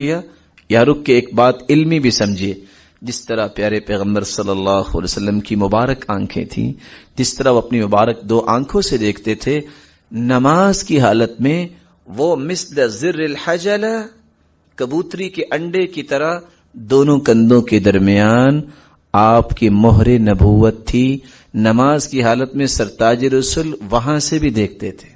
یا رک کے ایک بات علمی بھی سمجھیے. جس طرح پیارے پیغمبر صلی اللہ علیہ وسلم کی مبارک آنکھیں تھیں، جس طرح وہ اپنی مبارک دو آنکھوں سے دیکھتے تھے، نماز کی حالت میں وہ مثل زر الحجل، کبوتری کے انڈے کی طرح دونوں کندھوں کے درمیان آپ کی مہر نبوت تھی. نماز کی حالت میں سرتاج رسول وہاں سے بھی دیکھتے تھے.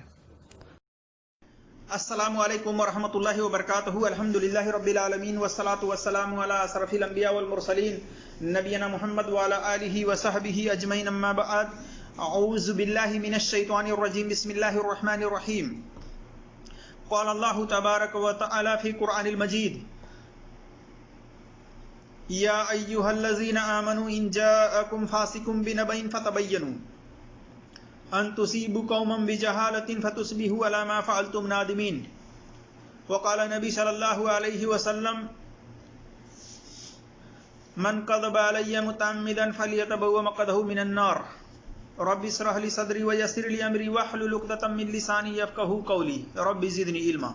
السلام علیکم ورحمۃ اللہ وبرکاتہ. الحمدللہ رب العالمین والصلاة والسلام علی اشرف الانبیاء والمرسلین نبینا محمد وعلی آلہ وصحبہ اجمعین. اما بعد، اعوذ باللہ من الشیطان الرجیم. بسم اللہ الرحمن الرحیم. قال اللہ تبارک وتعالی فی قرآن المجید: یا ایہا الذین آمنوا ان جاءکم فاسق بنبأ فتبینوا ان تصیبوا قوما بجہالۃ فتصبحوا علی ما فعلتم نادمین. وقال نبی صلی اللہ علیہ وسلم: من کذب علی متعمدا فلیتبوأ مقعدہ من النار. رب اشرح لی صدری ویسر لی امری واحلل عقدۃ من لسانی یفقہوا قولی. رب زدنی علما.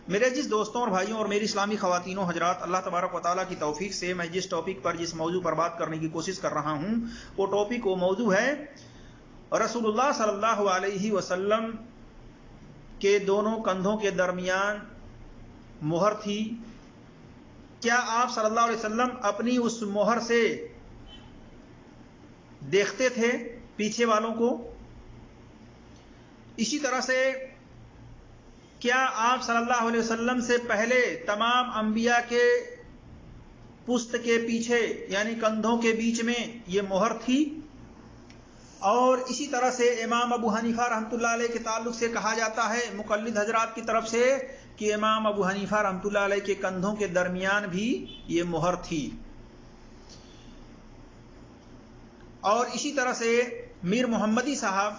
میرے جس دوستوں اور بھائیوں اور میری اسلامی خواتین و حضرات، اللہ تبارک و تعالیٰ کی توفیق سے میں جس ٹاپک پر، جس موضوع پر بات کرنے کی کوشش کر رہا ہوں، وہ ٹاپک، وہ موضوع ہے رسول اللہ صلی اللہ علیہ وسلم کے دونوں کندھوں کے درمیان مہر تھی. کیا آپ صلی اللہ علیہ وسلم اپنی اس مہر سے دیکھتے تھے پیچھے والوں کو؟ اسی طرح سے کیا آپ صلی اللہ علیہ وسلم سے پہلے تمام انبیاء کے پشت کے پیچھے یعنی کندھوں کے بیچ میں یہ مہر تھی؟ اور اسی طرح سے امام ابو حنیفہ رحمۃ اللہ علیہ کے تعلق سے کہا جاتا ہے مقلد حضرات کی طرف سے کہ امام ابو حنیفہ رحمۃ اللہ علیہ کے کندھوں کے درمیان بھی یہ مہر تھی. اور اسی طرح سے میر محمدی صاحب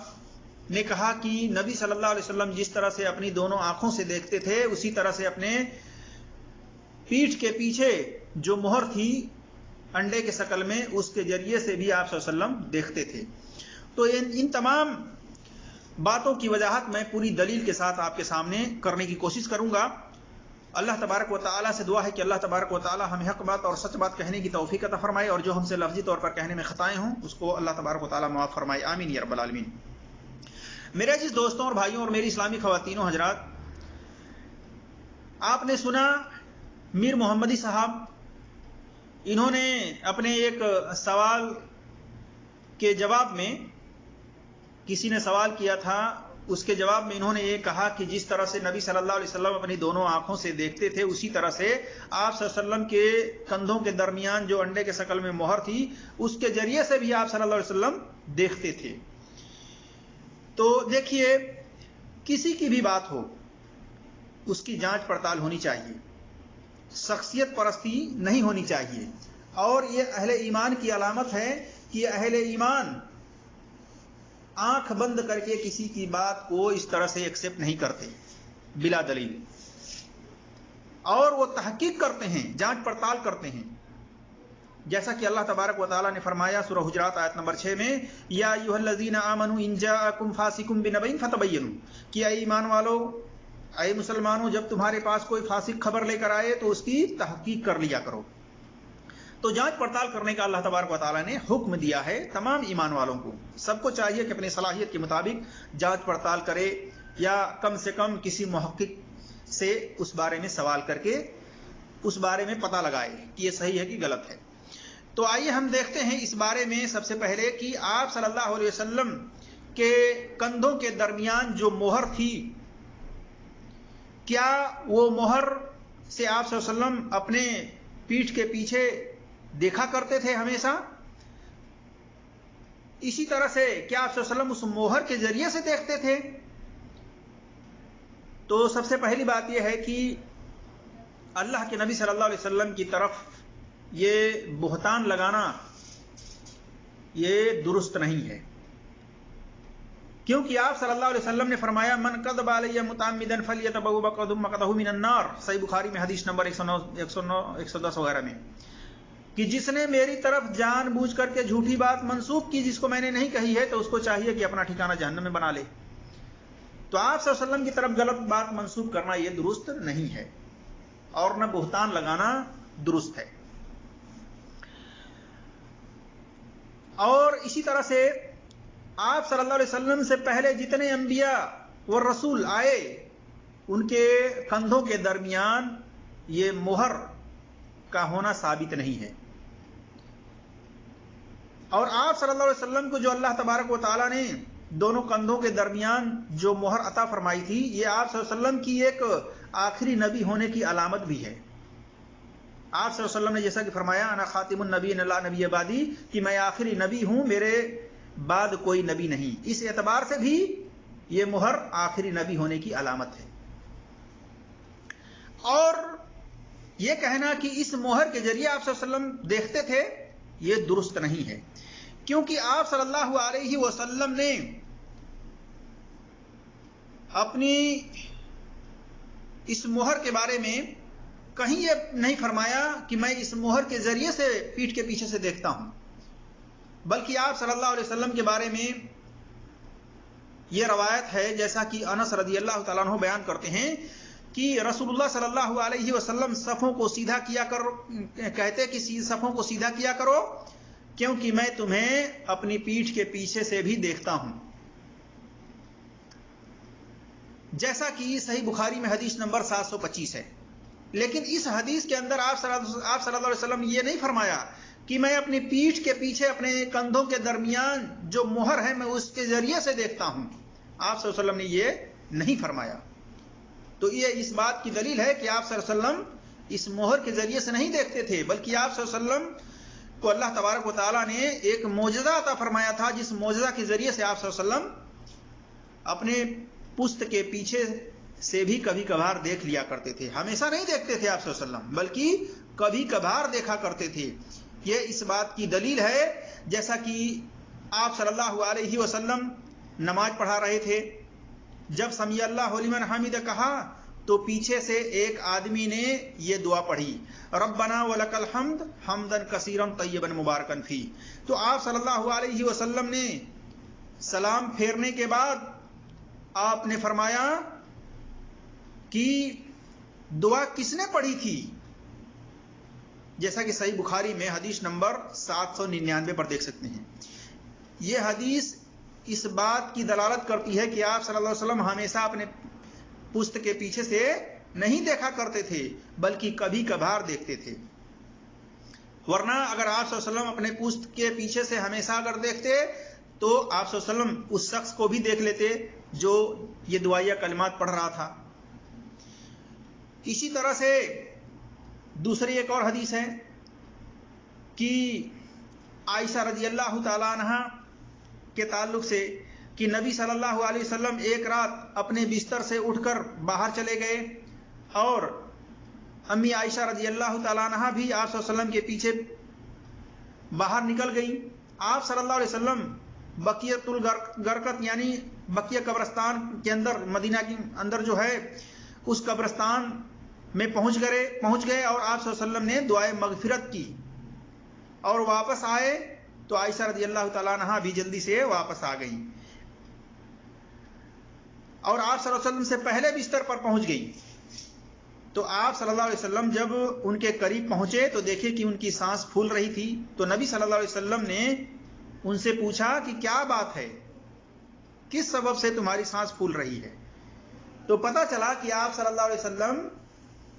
نے کہا کہ نبی صلی اللہ علیہ وسلم جس طرح سے اپنی دونوں آنکھوں سے دیکھتے تھے، اسی طرح سے اپنے پیٹھ کے پیچھے جو مہر تھی انڈے کے شکل میں، اس کے ذریعے سے بھی آپ صلی اللہ علیہ وسلم دیکھتے تھے. تو ان تمام باتوں کی وضاحت میں پوری دلیل کے ساتھ آپ کے سامنے کرنے کی کوشش کروں گا. اللہ تبارک و تعالیٰ سے دعا ہے کہ اللہ تبارک و تعالیٰ ہمیں حق بات اور سچ بات کہنے کی توفیق عطا فرمائے، اور جو ہم سے لفظی طور پر کہنے میں خطائیں ہوں اس کو اللہ تبارک و تعالیٰ معاف فرمائے. آمین یا رب العالمین. میرے جس دوستوں اور بھائیوں اور میری اسلامی خواتین و حضرات، آپ نے سنا میر محمدی صاحب، انہوں نے اپنے ایک سوال کے جواب میں، کسی نے سوال کیا تھا، اس کے جواب میں انہوں نے یہ کہا کہ جس طرح سے نبی صلی اللہ علیہ وسلم اپنی دونوں آنکھوں سے دیکھتے تھے، اسی طرح سے آپ صلی اللہ علیہ وسلم کے کندھوں کے درمیان جو انڈے کے شکل میں مہر تھی، اس کے ذریعے سے بھی آپ صلی اللہ علیہ وسلم دیکھتے تھے. تو دیکھیے، کسی کی بھی بات ہو اس کی جانچ پڑتال ہونی چاہیے، شخصیت پرستی نہیں ہونی چاہیے. اور یہ اہل ایمان کی علامت ہے کہ اہل ایمان آنکھ بند کر کے کسی کی بات کو اس طرح سے ایکسپٹ نہیں کرتے بلا دلیل، اور وہ تحقیق کرتے ہیں، جانچ پڑتال کرتے ہیں. جیسا کہ اللہ تبارک و تعالیٰ نے فرمایا سورہ حجرات آیت نمبر 6 میں: یا ایھا الذین آمنوا ان جاءکم فاسق بنبأ فتبینوا، کہ اے ایمان والو، اے مسلمانوں، جب تمہارے پاس کوئی فاسق خبر لے کر آئے تو اس کی تحقیق کر لیا کرو. تو جانچ پڑتال کرنے کا اللہ تبارک و تعالیٰ نے حکم دیا ہے تمام ایمان والوں کو. سب کو چاہیے کہ اپنی صلاحیت کے مطابق جانچ پڑتال کرے، یا کم سے کم کسی محقق سے اس بارے میں سوال کر کے اس بارے میں پتہ لگائے کہ یہ صحیح ہے کہ غلط ہے. تو آئیے ہم دیکھتے ہیں اس بارے میں سب سے پہلے کہ آپ صلی اللہ علیہ وسلم کے کندھوں کے درمیان جو مہر تھی، کیا وہ مہر سے آپ صلی اللہ علیہ وسلم اپنے پیٹھ کے پیچھے دیکھا کرتے تھے ہمیشہ؟ اسی طرح سے کیا آپ صلی اللہ علیہ وسلم اس مہر کے ذریعے سے دیکھتے تھے؟ تو سب سے پہلی بات یہ ہے کہ اللہ کے نبی صلی اللہ علیہ وسلم کی طرف یہ بہتان لگانا یہ درست نہیں ہے، کیونکہ آپ صلی اللہ علیہ وسلم نے فرمایا: من کذب علی متعمدا فلیتبوأ مقعدہ من النار. صحیح بخاری میں حدیث نمبر 109 110 وغیرہ میں، کہ جس نے میری طرف جان بوجھ کر کے جھوٹی بات منسوخ کی جس کو میں نے نہیں کہی ہے، تو اس کو چاہیے کہ اپنا ٹھکانہ جہنم میں بنا لے. تو آپ صلی اللہ علیہ وسلم کی طرف غلط بات منسوخ کرنا یہ درست نہیں ہے. اور نہ بہتان لگانا درست ہے. اور اسی طرح سے آپ صلی اللہ علیہ وسلم سے پہلے جتنے انبیاء و رسول آئے ان کے کندھوں کے درمیان یہ مہر کا ہونا ثابت نہیں ہے. اور آپ صلی اللہ علیہ وسلم کو جو اللہ تبارک و تعالیٰ نے دونوں کندھوں کے درمیان جو مہر عطا فرمائی تھی یہ آپ صلی اللہ علیہ وسلم کی ایک آخری نبی ہونے کی علامت بھی ہے. آپ صلی اللہ علیہ وسلم نے جیسا کہ فرمایا انا خاتم النبی لا نبی بعدی کہ میں آخری نبی ہوں، میرے بعد کوئی نبی نہیں. اس اعتبار سے بھی یہ مہر آخری نبی ہونے کی علامت ہے. اور یہ کہنا کہ اس مہر کے ذریعے آپ صلی اللہ علیہ وسلم دیکھتے تھے یہ درست نہیں ہے، کیونکہ آپ صلی اللہ علیہ وسلم نے اپنی اس مہر کے بارے میں کہیں یہ نہیں فرمایا کہ میں اس مہر کے ذریعے سے پیٹھ کے پیچھے سے دیکھتا ہوں، بلکہ آپ صلی اللہ علیہ وسلم کے بارے میں یہ روایت ہے جیسا کہ انس رضی اللہ تعالیٰ عنہ بیان کرتے ہیں کہ رسول اللہ صلی اللہ علیہ وسلم صفوں کو سیدھا کیا کرو، کہتے کہ صفوں کو سیدھا کیا کرو کیونکہ میں تمہیں اپنی پیٹھ کے پیچھے سے بھی دیکھتا ہوں. جیسا کہ صحیح بخاری میں حدیث نمبر 725 ہے. لیکن اس حدیث کے اندر آپ صلی اللہ علیہ وسلم یہ نہیں فرمایا کہ میں اپنی پیٹھ کے پیچھے اپنے کندھوں کے درمیان جو مہر ہے میں اس کے ذریعے سے دیکھتا ہوں. آپ صلی اللہ علیہ وسلم نے یہ نہیں فرمایا. تو یہ اس بات کی دلیل ہے کہ آپ صلی اللہ علیہ وسلم اس مہر کے ذریعے سے نہیں دیکھتے تھے، بلکہ آپ صلی اللہ علیہ وسلم کو اللہ تبارک و تعالیٰ نے ایک معجزہ عطا فرمایا تھا، جس معجزہ کے ذریعے سے آپ صلی اللہ علیہ وسلم اپنے پشت کے پیچھے سے بھی کبھی کبھار دیکھ لیا کرتے تھے. ہمیشہ نہیں دیکھتے تھے آپ صلی اللہ علیہ وسلم، بلکہ کبھی کبھار دیکھا کرتے تھے. یہ اس بات کی دلیل ہے جیسا کہ آپ صلی اللہ علیہ وسلم نماز پڑھا رہے تھے، جب سمیع اللہ لمن حمدہ کہا تو پیچھے سے ایک آدمی نے یہ دعا پڑھی ربنا ولک الحمد حمدا کثیرا طیبا مبارکا فی. تو آپ صلی اللہ علیہ وسلم نے سلام پھیرنے کے بعد آپ نے فرمایا کہ دعا کس نے پڑھی تھی، جیسا کہ صحیح بخاری میں حدیث نمبر 799 پر دیکھ سکتے ہیں. یہ حدیث اس بات کی دلالت کرتی ہے کہ آپ صلی اللہ علیہ وسلم ہمیشہ اپنے پشت کے پیچھے سے نہیں دیکھا کرتے تھے، بلکہ کبھی کبھار دیکھتے تھے. ورنہ اگر آپ صلی اللہ علیہ وسلم اپنے پشت کے پیچھے سے ہمیشہ اگر دیکھتے تو آپ صلی اللہ علیہ وسلم اس شخص کو بھی دیکھ لیتے جو یہ دعائیہ کلمات پڑھ رہا تھا. اسی طرح سے دوسری ایک اور حدیث ہے کہ عائشہ رضی اللہ تعالیٰ عنہ کے تعلق سے کہ نبی صلی اللہ علیہ وسلم ایک رات اپنے بستر سے اٹھ کر باہر چلے گئے اور امی عائشہ رضی اللہ تعالیٰ عنہ بھی آپ صلی اللہ علیہ وسلم کے پیچھے باہر نکل گئیں. آپ صلی اللہ علیہ وسلم بقیۃ الغرقد یعنی بقیہ قبرستان کے اندر، مدینہ کے اندر جو ہے اس قبرستان میں پہنچ گئے اور آپ صلی اللہ علیہ وسلم نے دعائے مغفرت کی اور واپس آئے تو عائشہ رضی اللہ تعالیٰ عنہ بھی جلدی سے واپس آ گئیں اور آپ صلی اللہ علیہ وسلم سے پہلے بستر پر پہنچ گئی. تو آپ صلی اللہ علیہ وسلم جب ان کے قریب پہنچے تو دیکھے کہ ان کی سانس پھول رہی تھی. تو نبی صلی اللہ علیہ وسلم نے ان سے پوچھا کہ کیا بات ہے، کس سبب سے تمہاری سانس پھول رہی ہے. تو پتہ چلا کہ آپ صلی اللہ علیہ وسلم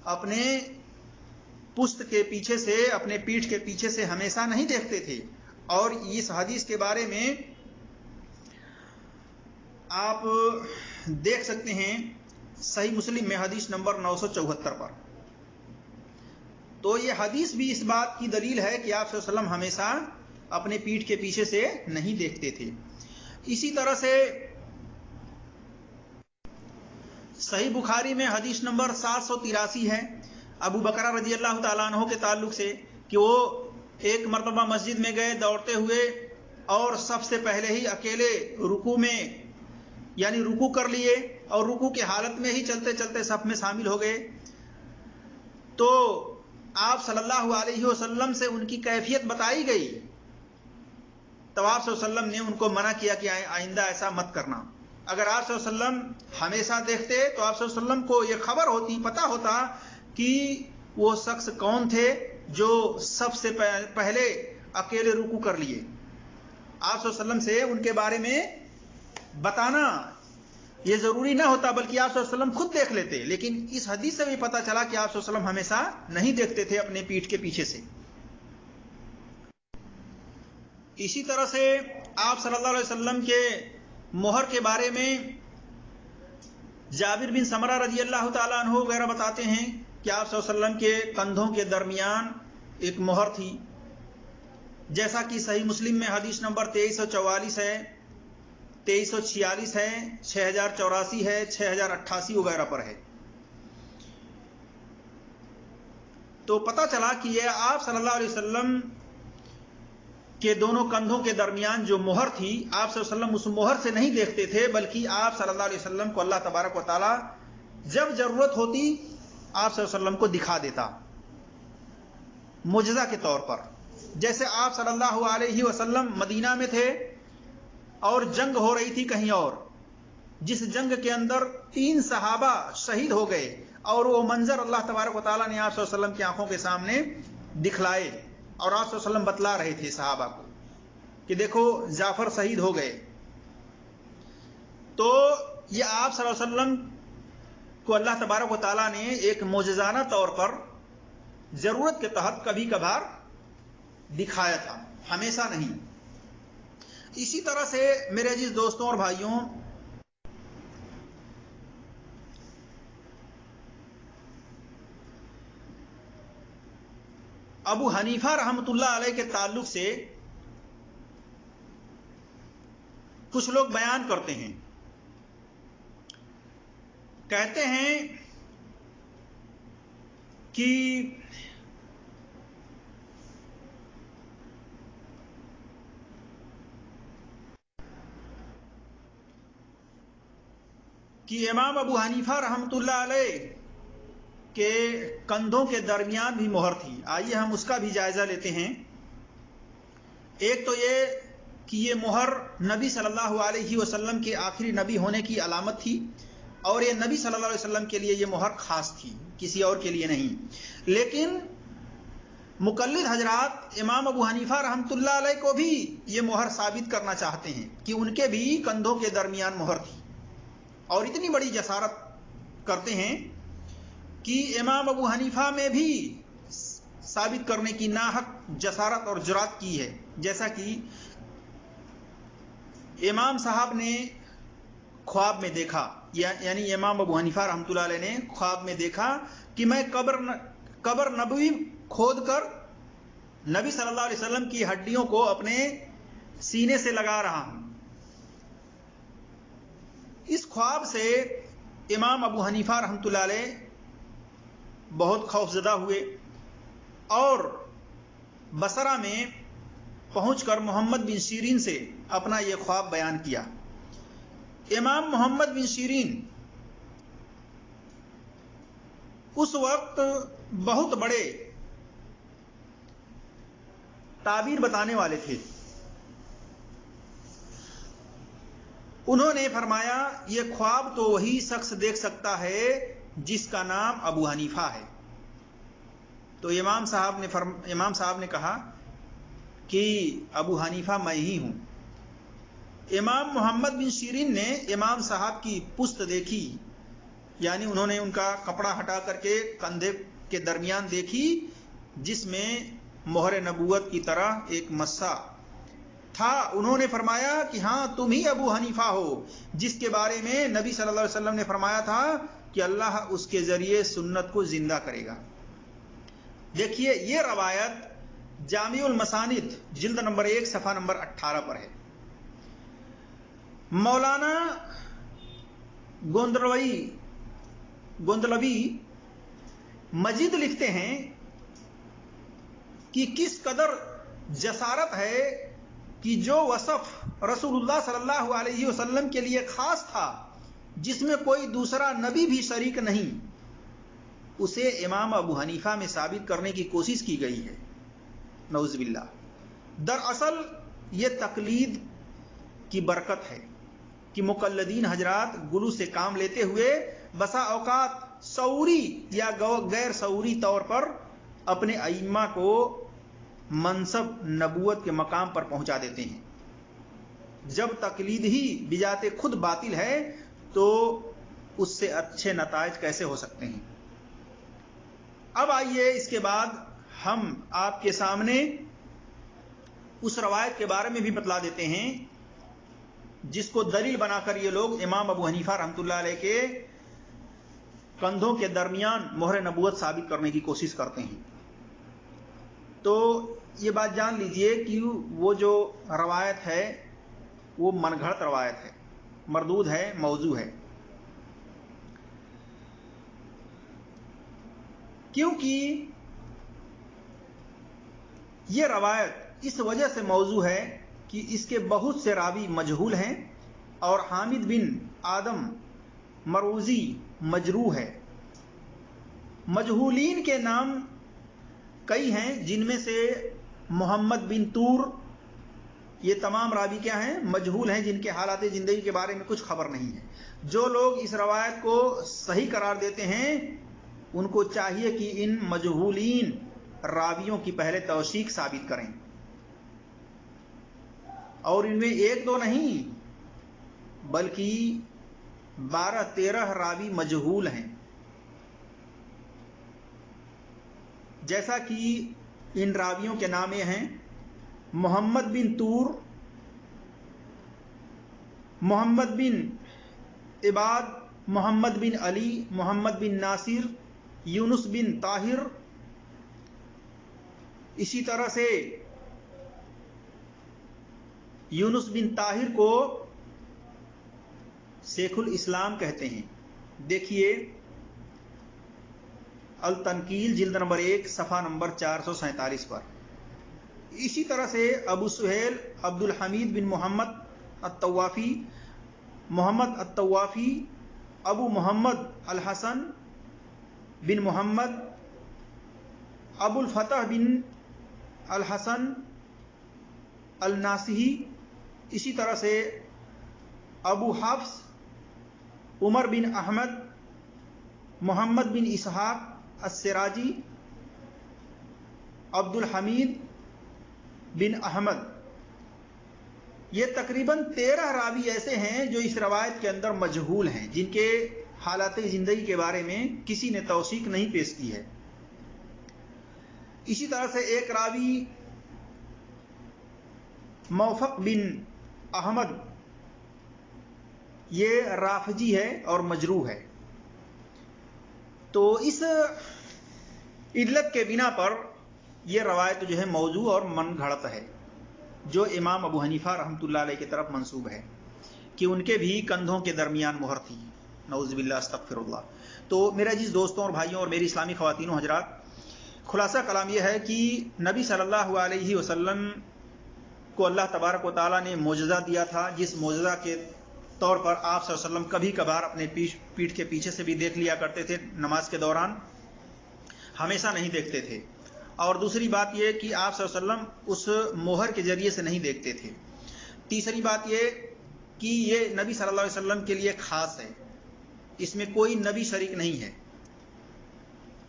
اپنے پشت کے پیچھے سے، اپنے پیٹھ کے پیچھے سے ہمیشہ نہیں دیکھتے تھے. اور اس حدیث کے بارے میں آپ دیکھ سکتے ہیں صحیح مسلم میں حدیث نمبر 974 پر. تو یہ حدیث بھی اس بات کی دلیل ہے کہ آپ صلی اللہ علیہ وسلم ہمیشہ اپنے پیٹھ کے پیچھے سے نہیں دیکھتے تھے. اسی طرح سے صحیح بخاری میں حدیث نمبر 783 ہے ابو بکرہ رضی اللہ تعالیٰ عنہ کے تعلق سے کہ وہ ایک مرتبہ مسجد میں گئے دوڑتے ہوئے اور سب سے پہلے ہی اکیلے رکوع میں یعنی رکوع کر لیے اور رکوع کی حالت میں ہی چلتے چلتے صف میں شامل ہو گئے. تو آپ صلی اللہ علیہ وسلم سے ان کی کیفیت بتائی گئی. تو آپ صلی اللہ علیہ وسلم نے ان کو منع کیا کہ آئندہ ایسا مت کرنا. اگر آپ صلی اللہ علیہ وسلم ہمیشہ دیکھتے تو آپ صلی اللہ علیہ وسلم کو یہ خبر ہوتی، پتہ ہوتا کہ وہ شخص کون تھے جو سب سے پہلے اکیلے رکوع کر لیے. آپ صلی اللہ علیہ وسلم سے ان کے بارے میں بتانا یہ ضروری نہ ہوتا، بلکہ آپ صلی اللہ علیہ وسلم خود دیکھ لیتے. لیکن اس حدیث سے بھی پتہ چلا کہ آپ صلی اللہ علیہ وسلم ہمیشہ نہیں دیکھتے تھے اپنے پیٹھ کے پیچھے سے. اسی طرح سے آپ صلی اللہ علیہ وسلم کے مہر کے بارے میں جابر بن سمرہ رضی اللہ تعالیٰ عنہ وغیرہ بتاتے ہیں کہ آپ صلی اللہ علیہ وسلم کے کندھوں کے درمیان ایک مہر تھی، جیسا کہ صحیح مسلم میں حدیث نمبر 2344 ہے، 2346 ہے، 6084 ہے، 6088 وغیرہ پر ہے. تو پتہ چلا کہ یہ آپ صلی اللہ علیہ وسلم کے دونوں کندھوں کے درمیان جو مہر تھی، آپ صلی اللہ علیہ وسلم اس مہر سے نہیں دیکھتے تھے، بلکہ آپ صلی اللہ علیہ وسلم کو اللہ تبارک و تعالی جب ضرورت ہوتی آپ صلی اللہ علیہ وسلم کو دکھا دیتا معجزہ کے طور پر. جیسے آپ صلی اللہ علیہ وسلم مدینہ میں تھے اور جنگ ہو رہی تھی کہیں اور، جس جنگ کے اندر 3 صحابہ شہید ہو گئے، اور وہ منظر اللہ تبارک و تعالیٰ نے آپ صلی اللہ علیہ وسلم کی آنکھوں کے سامنے دکھلائے، اور آپ صلی اللہ علیہ وسلم بتلا رہے تھے صحابہ کو کہ دیکھو جعفر شہید ہو گئے. تو یہ آپ صلی اللہ علیہ وسلم کو اللہ تبارک و تعالیٰ نے ایک معجزانہ طور پر ضرورت کے تحت کبھی کبھار دکھایا تھا، ہمیشہ نہیں. اسی طرح سے میرے عزیز دوستوں اور بھائیوں، ابو حنیفہ رحمۃ اللہ علیہ کے تعلق سے کچھ لوگ بیان کرتے ہیں، کہتے ہیں کہ امام ابو حنیفہ رحمۃ اللہ علیہ کے کندھوں کے درمیان بھی مہر تھی. آئیے ہم اس کا بھی جائزہ لیتے ہیں. ایک تو یہ کہ یہ مہر نبی صلی اللہ علیہ وسلم کے آخری نبی ہونے کی علامت تھی، اور یہ نبی صلی اللہ علیہ وسلم کے لیے یہ مہر خاص تھی، کسی اور کے لیے نہیں. لیکن مقلد حضرات امام ابو حنیفہ رحمۃ اللہ علیہ کو بھی یہ مہر ثابت کرنا چاہتے ہیں کہ ان کے بھی کندھوں کے درمیان مہر تھی، اور اتنی بڑی جسارت کرتے ہیں کہ امام ابو حنیفہ میں بھی ثابت کرنے کی ناحق جسارت اور جرات کی ہے. جیسا کہ امام صاحب نے خواب میں دیکھا، یعنی امام ابو حنیفہ رحمۃ اللہ علیہ نے خواب میں دیکھا کہ میں قبر نبوی کھود کر نبی صلی اللہ علیہ وسلم کی ہڈیوں کو اپنے سینے سے لگا رہا ہوں. اس خواب سے امام ابو حنیفہ رحمۃ اللہ علیہ بہت خوفزدہ ہوئے، اور بصرہ میں پہنچ کر محمد بن سیرین سے اپنا یہ خواب بیان کیا. امام محمد بن سیرین اس وقت بہت بڑے تعبیر بتانے والے تھے. انہوں نے فرمایا یہ خواب تو وہی شخص دیکھ سکتا ہے جس کا نام ابو حنیفہ ہے. تو امام صاحب نے کہا کہ ابو حنیفہ میں ہی ہوں. امام محمد بن سیرین نے امام صاحب کی پشت دیکھی، یعنی انہوں نے ان کا کپڑا ہٹا کر کے کندھے کے درمیان دیکھی، جس میں مہر نبوت کی طرح ایک مسا تھا. انہوں نے فرمایا کہ ہاں تم ہی ابو حنیفہ ہو جس کے بارے میں نبی صلی اللہ علیہ وسلم نے فرمایا تھا کہ اللہ اس کے ذریعے سنت کو زندہ کرے گا. دیکھیے یہ روایت جامع المساند جلد نمبر 1 صفحہ نمبر 18 پر ہے. مولانا گوندلوی مجید لکھتے ہیں کہ کس قدر جسارت ہے کہ جو وصف رسول اللہ صلی اللہ علیہ وسلم کے لیے خاص تھا، جس میں کوئی دوسرا نبی بھی شریک نہیں، اسے امام ابو حنیفہ میں ثابت کرنے کی کوشش کی گئی ہے. نعوذ باللہ. دراصل یہ تقلید کی برکت ہے کہ مقلدین حضرات گرو سے کام لیتے ہوئے بسا اوقات سعوری یا غیر سعوری طور پر اپنے ائمہ کو منصب نبوت کے مقام پر پہنچا دیتے ہیں. جب تقلید ہی بذات خود باطل ہے تو اس سے اچھے نتائج کیسے ہو سکتے ہیں؟ اب آئیے اس کے بعد ہم آپ کے سامنے اس روایت کے بارے میں بھی بتلا دیتے ہیں جس کو دلیل بنا کر یہ لوگ امام ابو حنیفہ رحمۃ اللہ علیہ کے کندھوں کے درمیان مہر نبوت ثابت کرنے کی کوشش کرتے ہیں. تو یہ بات جان لیجئے کہ وہ جو روایت ہے وہ من گھڑت روایت ہے، مردود ہے، موضوع ہے. کیونکہ یہ روایت اس وجہ سے موضوع ہے کہ اس کے بہت سے راوی مجہول ہیں اور حامد بن آدم مروزی مجروح ہے. مجہولین کے نام کئی ہیں، جن میں سے محمد بن طور، یہ تمام راوی کیا ہیں؟ مجہول ہیں، جن کے حالات زندگی کے بارے میں کچھ خبر نہیں ہے. جو لوگ اس روایت کو صحیح قرار دیتے ہیں ان کو چاہیے کہ ان مجہولین راویوں کی پہلے توثیق ثابت کریں، اور ان میں ایک دو نہیں بلکہ 12-13 راوی مجہول ہیں. جیسا کہ ان راویوں کے نام ہیں: محمد بن طور، محمد بن عباد، محمد بن علی، محمد بن ناصر، یونس بن طاہر. اسی طرح سے یونس بن طاہر کو شیخ الاسلام کہتے ہیں. دیکھیے التنقیل جلد نمبر 1 صفحہ نمبر 447 پر. اسی طرح سے ابو سہیل عبد الحمید بن محمد الطوافی، محمد الطوافی، ابو محمد الحسن بن محمد، ابو الفتح بن الحسن الناسہی. اسی طرح سے ابو حفص عمر بن احمد، محمد بن اسحاق السراجی، عبد الحمید بن احمد. یہ تقریباً 13 راوی ایسے ہیں جو اس روایت کے اندر مجہول ہیں، جن کے حالات زندگی کے بارے میں کسی نے توثیق نہیں پیش کی ہے. اسی طرح سے ایک راوی موفق بن احمد، یہ رافجی ہے اور مجروح ہے. تو اس علت کے بنا پر یہ روایت جو ہے موضوع اور من گھڑت ہے، جو امام ابو حنیفہ رحمۃ اللہ علیہ کی طرف منسوب ہے کہ ان کے بھی کندھوں کے درمیان مہر تھی. نعوذ باللہ، استغفر اللہ. تو میرے عزیز دوستوں اور بھائیوں اور میری اسلامی خواتین و حضرات، خلاصہ کلام یہ ہے کہ نبی صلی اللہ علیہ وسلم کو اللہ تبارک و تعالیٰ نے معجزہ دیا تھا، جس معجزہ کے طور پر آپ صلی اللہ علیہ وسلم کبھی کبھار اپنے پیٹھ کے پیچھے سے بھی دیکھ لیا کرتے تھے نماز کے دوران، ہمیشہ نہیں دیکھتے تھے. اور دوسری بات یہ کہ آپ صلی اللہ علیہ وسلم اس مہر کے ذریعے سے نہیں دیکھتے تھے. تیسری بات یہ کہ یہ نبی صلی اللہ علیہ وسلم کے لیے خاص ہے، اس میں کوئی نبی شریک نہیں ہے.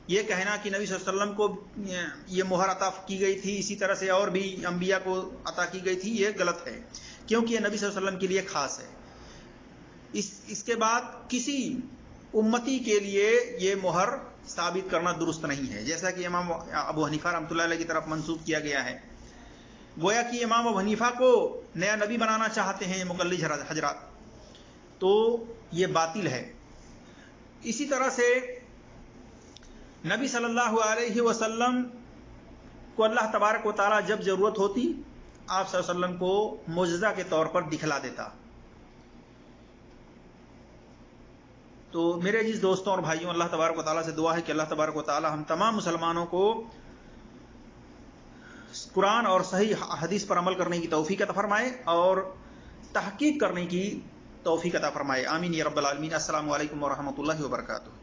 یہ کہنا کہ نبی صلی اللہ علیہ وسلم کو یہ مہر عطا کی گئی تھی، اسی طرح سے اور بھی انبیاء کو عطا کی گئی تھی، یہ غلط ہے، کیونکہ یہ نبی صلی اللہ علیہ وسلم کے لیے خاص ہے. اس کے بعد کسی امتی کے لیے یہ مہر ثابت کرنا درست نہیں ہے، جیسا کہ امام ابو حنیفہ رحمۃ اللہ علیہ کی طرف منسوب کیا گیا ہے. گویا کہ امام ابو حنیفہ کو نیا نبی بنانا چاہتے ہیں مقلد حضرات، تو یہ باطل ہے. اسی طرح سے نبی صلی اللہ علیہ وسلم کو اللہ تبارک و تعالیٰ جب ضرورت ہوتی آپ صلی اللہ علیہ وسلم کو معجزہ کے طور پر دکھلا دیتا. تو میرے عزیز دوستوں اور بھائیوں، اللہ تبارک و تعالیٰ سے دعا ہے کہ اللہ تبارک و تعالیٰ ہم تمام مسلمانوں کو قرآن اور صحیح حدیث پر عمل کرنے کی توفیق عطا فرمائے اور تحقیق کرنے کی توفیق عطا فرمائے. آمین یا رب العالمین. السلام علیکم ورحمۃ اللہ وبرکاتہ.